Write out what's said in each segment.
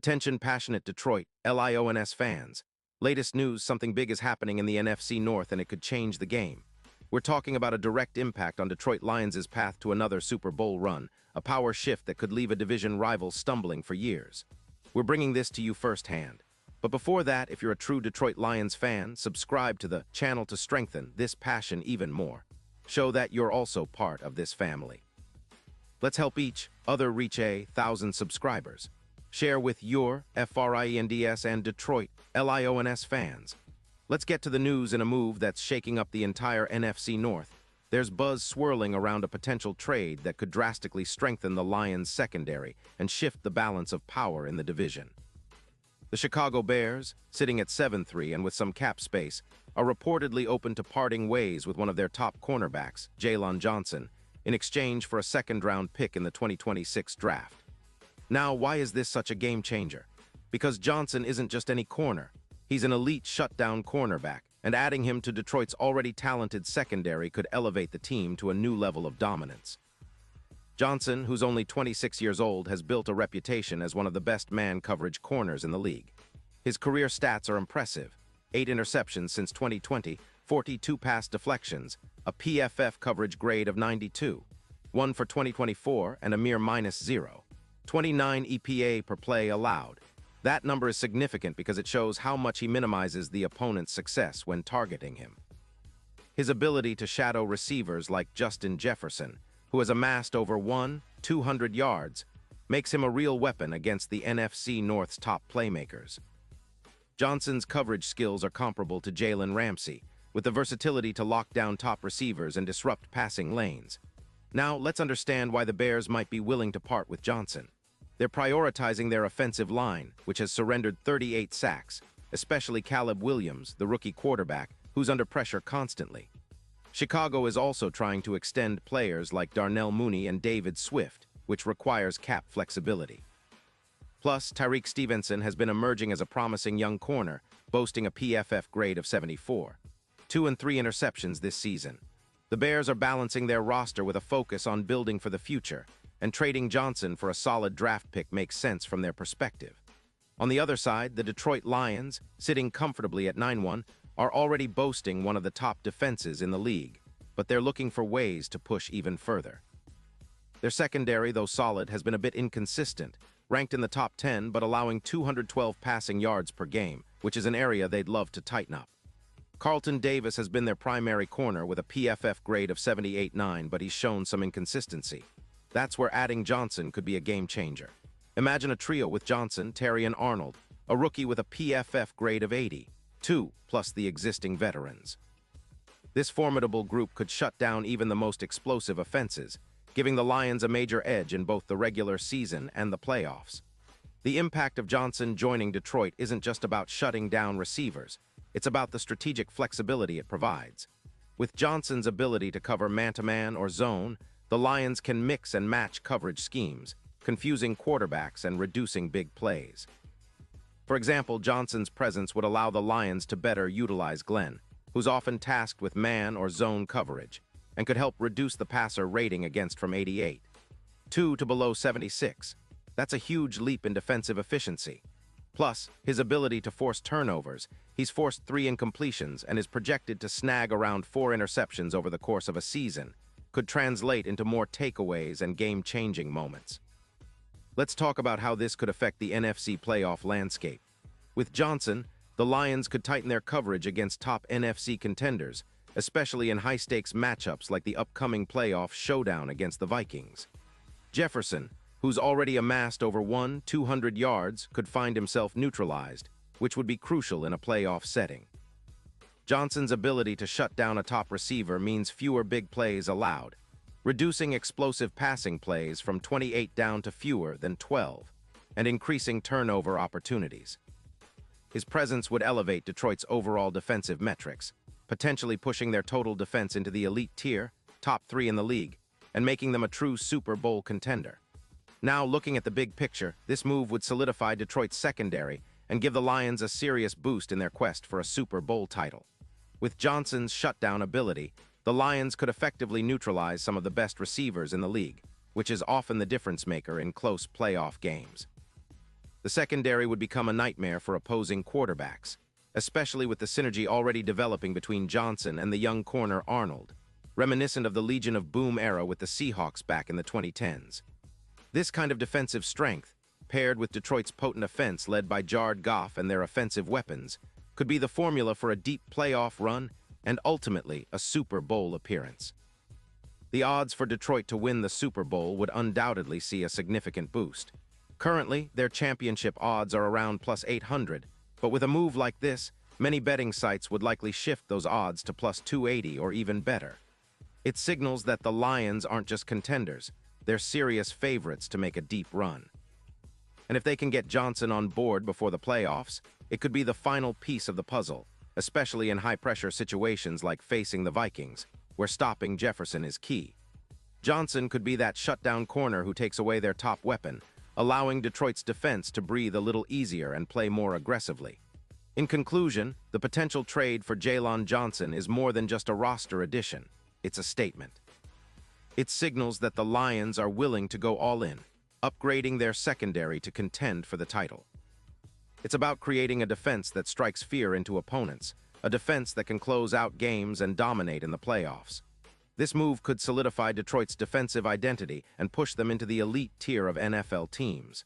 Attention passionate Detroit, Lions fans. Latest news, something big is happening in the NFC North and it could change the game. We're talking about a direct impact on Detroit Lions' path to another Super Bowl run, a power shift that could leave a division rival stumbling for years. We're bringing this to you firsthand. But before that, if you're a true Detroit Lions fan, subscribe to the channel to strengthen this passion even more. Show that you're also part of this family. Let's help each other reach 1,000 subscribers. Share with your FRIENDS and Detroit LIONS fans. Let's get to the news in a move that's shaking up the entire NFC North. There's buzz swirling around a potential trade that could drastically strengthen the Lions' secondary and shift the balance of power in the division. The Chicago Bears, sitting at 7-3 and with some cap space, are reportedly open to parting ways with one of their top cornerbacks, Jaylon Johnson, in exchange for a second-round pick in the 2026 draft. Now, why is this such a game changer? Because Johnson isn't just any corner. He's an elite shutdown cornerback, and adding him to Detroit's already talented secondary could elevate the team to a new level of dominance. Johnson, who's only 26 years old, has built a reputation as one of the best man coverage corners in the league. His career stats are impressive: 8 interceptions since 2020, 42 pass deflections, a PFF coverage grade of 92, 1 for 2024 and a mere -0. 29 EPA per play allowed. That number is significant because it shows how much he minimizes the opponent's success when targeting him. His ability to shadow receivers like Justin Jefferson, who has amassed over 200 yards, makes him a real weapon against the NFC North's top playmakers. Johnson's coverage skills are comparable to Jalen Ramsey, with the versatility to lock down top receivers and disrupt passing lanes. Now, let's understand why the Bears might be willing to part with Johnson. They're prioritizing their offensive line, which has surrendered 38 sacks, especially Caleb Williams, the rookie quarterback, who's under pressure constantly. Chicago is also trying to extend players like Darnell Mooney and David Swift, which requires cap flexibility. Plus, Tyrique Stevenson has been emerging as a promising young corner, boasting a PFF grade of 74. 2 and 3 interceptions this season. The Bears are balancing their roster with a focus on building for the future, and trading Johnson for a solid draft pick makes sense from their perspective. On the other side, the Detroit Lions, sitting comfortably at 9-1, are already boasting one of the top defenses in the league, but they're looking for ways to push even further. Their secondary, though solid, has been a bit inconsistent, ranked in the top 10 but allowing 212 passing yards per game, which is an area they'd love to tighten up. Carlton Davis has been their primary corner with a PFF grade of 78.9, but he's shown some inconsistency. That's where adding Johnson could be a game changer. Imagine a trio with Johnson, Terry, and Arnold, a rookie with a PFF grade of 80, 2 plus the existing veterans. This formidable group could shut down even the most explosive offenses, giving the Lions a major edge in both the regular season and the playoffs. The impact of Johnson joining Detroit isn't just about shutting down receivers, it's about the strategic flexibility it provides. With Johnson's ability to cover man-to-man or zone, the Lions can mix and match coverage schemes, confusing quarterbacks and reducing big plays. For example, Johnson's presence would allow the Lions to better utilize Glenn, who's often tasked with man or zone coverage, and could help reduce the passer rating against from 88 to below 76. That's a huge leap in defensive efficiency. Plus, his ability to force turnovers, he's forced 3 incompletions and is projected to snag around 4 interceptions over the course of a season, could translate into more takeaways and game-changing moments. Let's talk about how this could affect the NFC playoff landscape. With Johnson, the Lions could tighten their coverage against top NFC contenders, especially in high-stakes matchups like the upcoming playoff showdown against the Vikings. Jefferson, who's already amassed over 200 yards, could find himself neutralized, which would be crucial in a playoff setting. Johnson's ability to shut down a top receiver means fewer big plays allowed, reducing explosive passing plays from 28 down to fewer than 12, and increasing turnover opportunities. His presence would elevate Detroit's overall defensive metrics, potentially pushing their total defense into the elite tier, top 3 in the league, and making them a true Super Bowl contender. Now, looking at the big picture, this move would solidify Detroit's secondary and give the Lions a serious boost in their quest for a Super Bowl title. With Johnson's shutdown ability, the Lions could effectively neutralize some of the best receivers in the league, which is often the difference maker in close playoff games. The secondary would become a nightmare for opposing quarterbacks, especially with the synergy already developing between Johnson and the young corner Arnold, reminiscent of the Legion of Boom era with the Seahawks back in the 2010s. This kind of defensive strength, paired with Detroit's potent offense led by Jared Goff and their offensive weapons, could be the formula for a deep playoff run and ultimately a Super Bowl appearance. The odds for Detroit to win the Super Bowl would undoubtedly see a significant boost. Currently, their championship odds are around plus 800, but with a move like this, many betting sites would likely shift those odds to plus 280 or even better. It signals that the Lions aren't just contenders, they're serious favorites to make a deep run. And if they can get Johnson on board before the playoffs, it could be the final piece of the puzzle, especially in high-pressure situations like facing the Vikings, where stopping Jefferson is key. Johnson could be that shutdown corner who takes away their top weapon, allowing Detroit's defense to breathe a little easier and play more aggressively. In conclusion, the potential trade for Jaylon Johnson is more than just a roster addition. It's a statement. It signals that the Lions are willing to go all in, upgrading their secondary to contend for the title. It's about creating a defense that strikes fear into opponents, a defense that can close out games and dominate in the playoffs. This move could solidify Detroit's defensive identity and push them into the elite tier of NFL teams.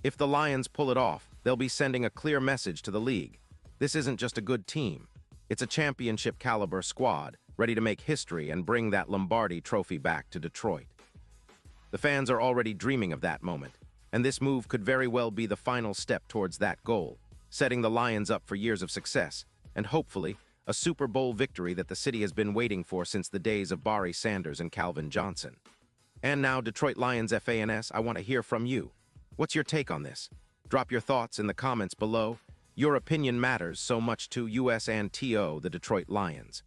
If the Lions pull it off, they'll be sending a clear message to the league. This isn't just a good team. It's a championship-caliber squad, ready to make history and bring that Lombardi trophy back to Detroit. The fans are already dreaming of that moment, and this move could very well be the final step towards that goal, setting the Lions up for years of success, and hopefully, a Super Bowl victory that the city has been waiting for since the days of Barry Sanders and Calvin Johnson. And now, Detroit Lions fans, I want to hear from you. What's your take on this? Drop your thoughts in the comments below. Your opinion matters so much to US and TO, the Detroit Lions.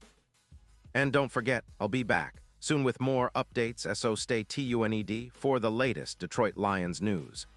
And don't forget, I'll be back soon with more updates, so stay tuned for the latest Detroit Lions news.